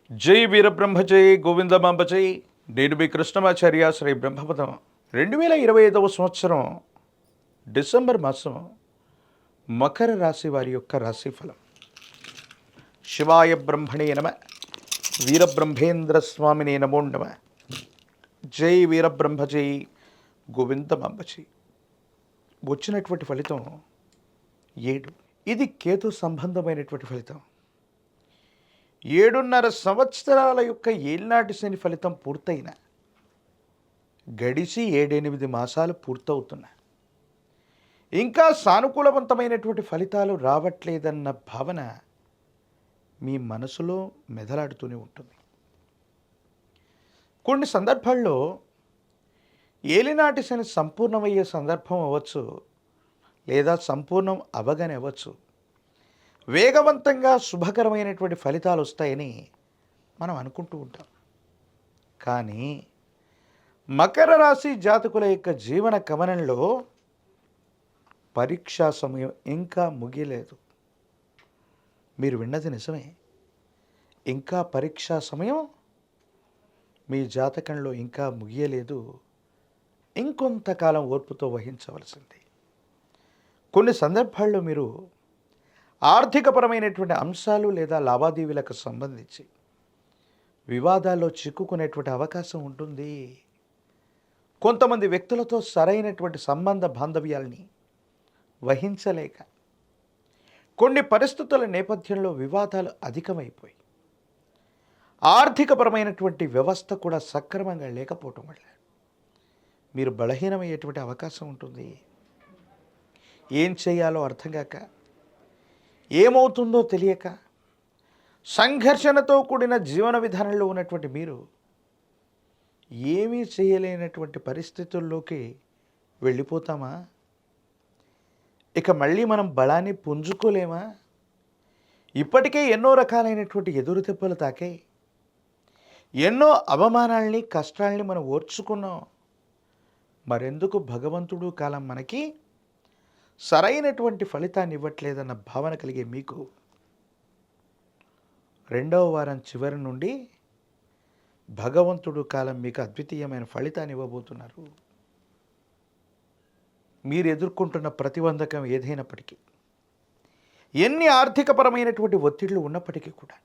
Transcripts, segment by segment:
జై వీరబ్రహ్మ జై గోవిందమాంబ జై. నేను మీ కృష్ణమాచార్య శ్రీ బ్రహ్మపదం. 2025 సంవత్సరం డిసెంబర్ మాసం మకర రాశి వారి యొక్క రాశిఫలం. శివాయ బ్రహ్మణే నమ. వీరబ్రహ్మేంద్ర స్వామినే నమో నమ. జై వీరబ్రహ్మ జై గోవిందమాంబ జై. వచ్చినటువంటి ఫలితం 7. ఇది కేతు సంబంధమైనటువంటి ఫలితం. 7.5 సంవత్సరాల యొక్క ఏళ్నాటి శని ఫలితం పూర్తయిన గడిచి 7-8 మాసాలు పూర్తవుతున్నాయి. ఇంకా సానుకూలవంతమైనటువంటి ఫలితాలు రావట్లేదన్న భావన మీ మనసులో మెదలాడుతూనే ఉంటుంది. కొన్ని సందర్భాల్లో ఏలినాటి శని సంపూర్ణమయ్యే సందర్భం అవ్వచ్చు, లేదా సంపూర్ణం అవగానే అవ్వచ్చు. వేగవంతంగా శుభకరమైనటువంటి ఫలితాలు వస్తాయని మనం అనుకుంటూ ఉంటాం. కానీ మకర రాశి జాతకుల యొక్క జీవన గమనంలో పరీక్షా సమయం ఇంకా ముగియలేదు. మీరు విన్నది నిజమే. ఇంకా పరీక్షా సమయం మీ జాతకంలో ఇంకా ముగియలేదు. ఇంకొంతకాలం ఓర్పుతో వహించవలసింది. కొన్ని సందర్భాల్లో మీరు ఆర్థికపరమైనటువంటి అంశాలు లేదా లావాదేవీలకు సంబంధించి వివాదాల్లో చిక్కుకునేటువంటి అవకాశం ఉంటుంది. కొంతమంది వ్యక్తులతో సరైనటువంటి సంబంధ బాంధవ్యాల్ని వహించలేక కొన్ని పరిస్థితుల నేపథ్యంలో వివాదాలు అధికమైపోయి ఆర్థికపరమైనటువంటి వ్యవస్థ కూడా సక్రమంగా లేకపోవటం వల్ల మీరు బలహీనమయ్యేటువంటి అవకాశం ఉంటుంది. ఏం చేయాలో అర్థం కాక, ఏమవుతుందో తెలియక సంఘర్షణతో కూడిన జీవన విధానంలో ఉన్నటువంటి మీరు ఏమీ చేయలేనటువంటి పరిస్థితుల్లోకి వెళ్ళిపోతామా? ఇక మళ్ళీ మనం బలాన్ని పుంజుకోలేమా? ఇప్పటికే ఎన్నో రకాలైనటువంటి ఎదురు దెబ్బలు తాకాయి. ఎన్నో అవమానాల్ని, కష్టాల్ని మనం ఓర్చుకున్నాం. మరెందుకు భగవంతుడు కాలం మనకి సరైనటువంటి ఫలితాన్ని ఇవ్వట్లేదన్న భావన కలిగే మీకు 2వ వారం చివరి నుండి భగవంతుడు కాలం మీకు అద్వితీయమైన ఫలితాన్ని ఇవ్వబోతున్నారు. మీరు ఎదుర్కొంటున్న ప్రతిబంధకం ఏదైనప్పటికీ, ఎన్ని ఆర్థికపరమైనటువంటి ఒత్తిళ్లు ఉన్నప్పటికీ కూడా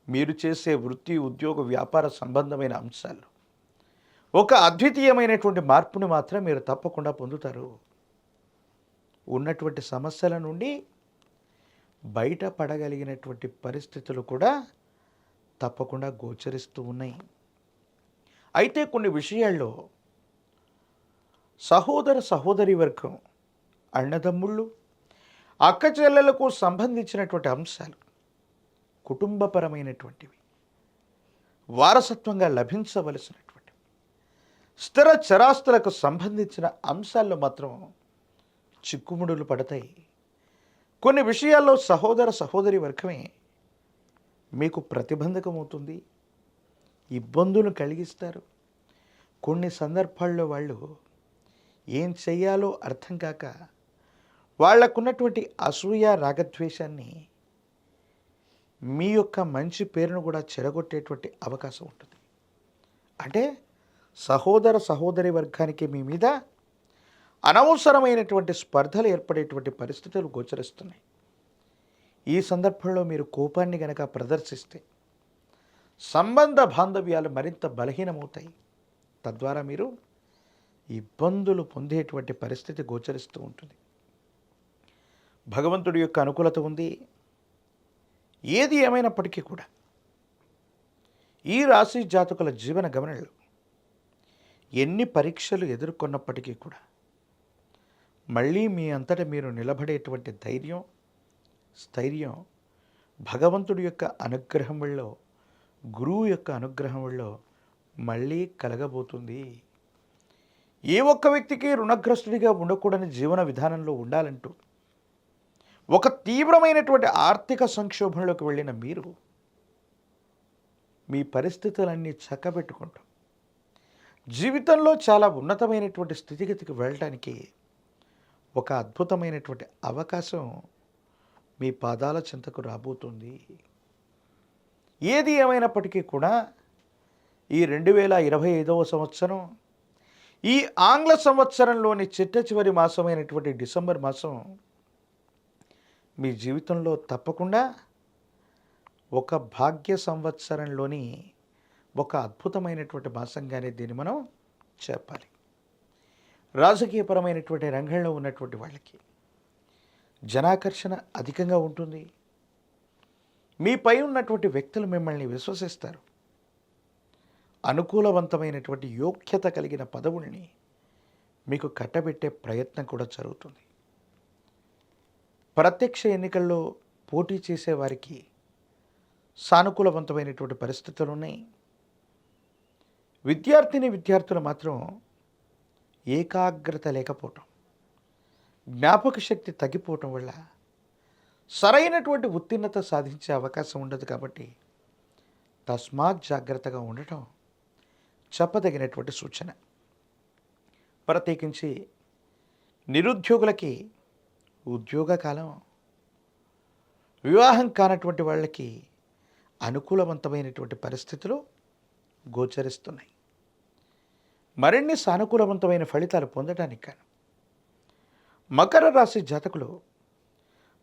మీరు చేసే వృత్తి, ఉద్యోగ, వ్యాపార సంబంధమైన అంశాలు ఒక అద్వితీయమైనటువంటి మార్పుని మాత్రం మీరు తప్పకుండా పొందుతారు. ఉన్నటువంటి సమస్యల నుండి బయటపడగలిగినటువంటి పరిస్థితులు కూడా తప్పకుండా గోచరిస్తూ ఉన్నాయి. అయితే కొన్ని విషయాల్లో సహోదర సహోదరి వర్గం, అన్నదమ్ముళ్ళు, అక్క చెల్లెలకు సంబంధించినటువంటి అంశాలు కుటుంబపరమైనటువంటివి, వారసత్వంగా లభించవలసినటువంటివి, స్థిర చరాస్తులకు సంబంధించిన అంశాల్లో మాత్రం చిక్కుముడులు పడతాయి. కొన్ని విషయాల్లో సహోదర సహోదరి వర్గమే మీకు ప్రతిబంధకమవుతుంది, ఇబ్బందులు కలిగిస్తారు. కొన్ని సందర్భాల్లో వాళ్ళు ఏం చెయ్యాలో అర్థం కాక వాళ్లకున్నటువంటి అసూయ, రాగద్వేషాన్ని, మీ యొక్క మంచి పేరును కూడా చెడగొట్టేటువంటి అవకాశం ఉంటుంది. అంటే సహోదర సహోదరి వర్గానికి మీ మీద అనవసరమైనటువంటి స్పర్ధలు ఏర్పడేటువంటి పరిస్థితులు గోచరిస్తున్నాయి. ఈ సందర్భంలో మీరు కోపాన్ని గనక ప్రదర్శిస్తే సంబంధ బాంధవ్యాలు మరింత బలహీనమవుతాయి. తద్వారా మీరు ఇబ్బందులు పొందేటువంటి పరిస్థితి గోచరిస్తూ ఉంటుంది. భగవంతుడి యొక్క అనుకూలత ఉంది. ఏది ఏమైనప్పటికీ కూడా ఈ రాశి జాతకుల జీవన గమనంలో ఎన్ని పరీక్షలు ఎదుర్కొన్నప్పటికీ కూడా మళ్ళీ మీ అంతటా మీరు నిలబడేటువంటి ధైర్యం, స్థైర్యం భగవంతుడి యొక్క అనుగ్రహం వల్ల, గురువు యొక్క అనుగ్రహం వల్ల మళ్ళీ కలగబోతుంది. ఏ ఒక్క వ్యక్తికి రుణగ్రస్తుడిగా ఉండకూడని జీవన విధానంలో ఉండాలంటూ ఒక తీవ్రమైనటువంటి ఆర్థిక సంక్షోభంలోకి వెళ్ళిన మీరు మీ పరిస్థితులన్నీ చక్కబెట్టుకుంటూ జీవితంలో చాలా ఉన్నతమైనటువంటి స్థితిగతికి వెళ్ళటానికి ఒక అద్భుతమైనటువంటి అవకాశం మీ పాదాల చెంతకు రాబోతుంది. ఏది ఏమైనప్పటికీ కూడా ఈ 2025వ సంవత్సరం ఈ ఆంగ్ల సంవత్సరంలోని చిట్ట చివరి మాసమైనటువంటి డిసెంబర్ మాసం మీ జీవితంలో తప్పకుండా ఒక భాగ్య సంవత్సరంలోని ఒక అద్భుతమైనటువంటి మాసంగానే దీన్ని మనం చెప్పాలి. రాజకీయపరమైనటువంటి రంగంలో ఉన్నటువంటి వాళ్ళకి జనాకర్షణ అధికంగా ఉంటుంది. మీపై ఉన్నటువంటి వ్యక్తులు మిమ్మల్ని విశ్వసిస్తారు. అనుకూలవంతమైనటువంటి యోగ్యత కలిగిన పదవుల్ని మీకు కట్టబెట్టే ప్రయత్నం కూడా జరుగుతుంది. ప్రత్యక్ష ఎన్నికల్లో పోటీ చేసే వారికి సానుకూలవంతమైనటువంటి పరిస్థితులు ఉన్నాయి. విద్యార్థులు మాత్రం ఏకాగ్రత లేకపోవటం, జ్ఞాపక శక్తి తగ్గిపోవటం వల్ల సరైనటువంటి ఉత్తీర్ణత సాధించే అవకాశం ఉండదు. కాబట్టి తస్మాత్ జాగ్రత్తగా ఉండటం చెప్పదగినటువంటి సూచన. ప్రత్యేకించి నిరుద్యోగులకి ఉద్యోగ కాలం, వివాహం కానటువంటి వాళ్ళకి అనుకూలవంతమైనటువంటి పరిస్థితులు గోచరిస్తున్నాయి. మరిన్ని సానుకూలవంతమైన ఫలితాలు పొందడానికి కాను మకర రాశి జాతకులు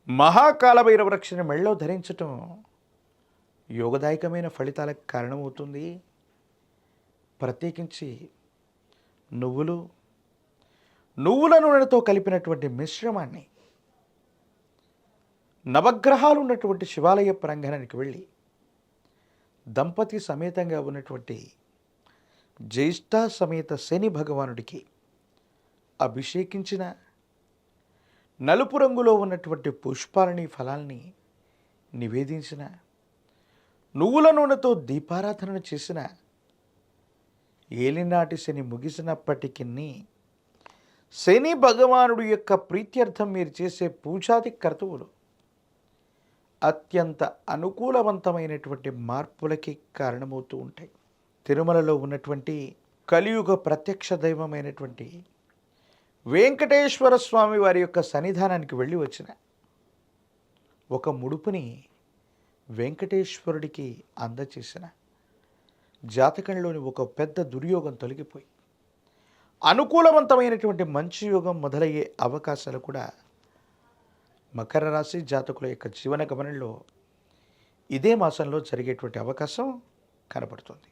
మహాకాల భైరవ రక్షణ మెళ్ళలో ధరించటం యోగదాయకమైన ఫలితాలకు కారణమవుతుంది. ప్రత్యేకించి నువ్వుల నూనెతో కలిపినటువంటి మిశ్రమాన్ని నవగ్రహాలు ఉన్నటువంటి శివాలయ ప్రాంగణానికి వెళ్ళి దంపతి సమేతంగా ఉన్నటువంటి జ్యేష్ఠ సమేత శని భగవానుడికి అభిషేకించిన నలుపు రంగులో ఉన్నటువంటి పుష్పాలని ఫలాల్ని నివేదించిన నువ్వుల నూనెతో దీపారాధన చేసిన ఏలినాటి శని ముగిసినప్పటికీ శని భగవానుడి యొక్క ప్రీత్యర్థం మీరు చేసే పూజాది కర్తవులు అత్యంత అనుకూలవంతమైనటువంటి మార్పులకి కారణమవుతూ ఉంటాయి. తిరుమలలో ఉన్నటువంటి కలియుగ ప్రత్యక్ష దైవమైనటువంటి వెంకటేశ్వర స్వామి వారి యొక్క సన్నిధానానికి వెళ్ళి వచ్చిన ఒక ముడుపుని వెంకటేశ్వరుడికి అందచేసిన జాతకంలోని ఒక పెద్ద దుర్యోగం తొలగిపోయి అనుకూలవంతమైనటువంటి మంచి యోగం మొదలయ్యే అవకాశాలు కూడా మకర రాశి జాతకుల యొక్క జీవన గమనంలో ఇదే మాసంలో జరిగేటువంటి అవకాశం కనబడుతుంది.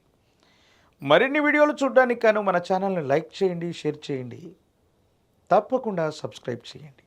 మరిన్ని వీడియోలు చూడడానికి గాను మన ఛానల్ని లైక్ చేయండి, షేర్ చేయండి, తప్పకుండా సబ్స్క్రైబ్ చేయండి.